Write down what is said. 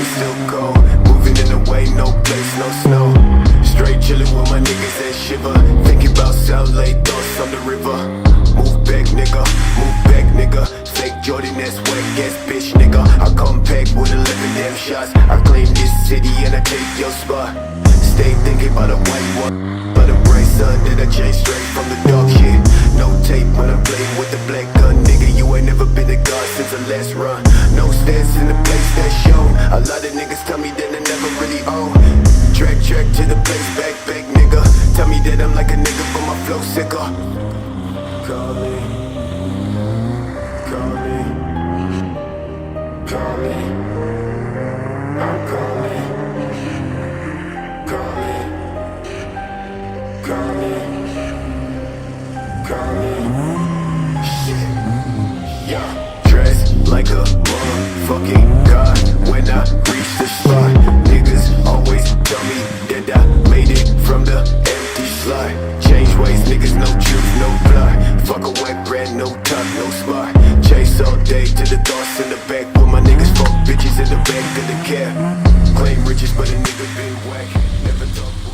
rain still cold. Moving in the way, no place, no snow. Straight chillin' with my niggas that shiver. Thinking about South Lake, thoughts on the river. Move back, nigga, move back, nigga. Fake Jordan, that's wet gas, bitch, nigga. I come packed with 11 damn shots. I claim this city and I take your spot. Stay thinking about a white one, but a bright sun that I changed straight from the dog shit. No tape when I'm playing with the black gun, nigga. You ain't never been a god since the last run. No stance in the place that's shown. A lot of niggas tell me that I never really own. Track to the place, back, nigga. Tell me that I'm like a nigga, but my flow sicker. Call me, call me, call me. I'm calling, call me, call me, call me. Shit, yeah. Dressed like a motherfucking god when I reach the spot. Niggas always tell me that I made it from the empty slot. Change ways, niggas, no truth, no plot. Fuck a wet brand, no top, no spot. Chase all day to the thoughts in the back. With my niggas, fuck bitches in the back of the cab. Claim riches, but a nigga been whack. Never thought.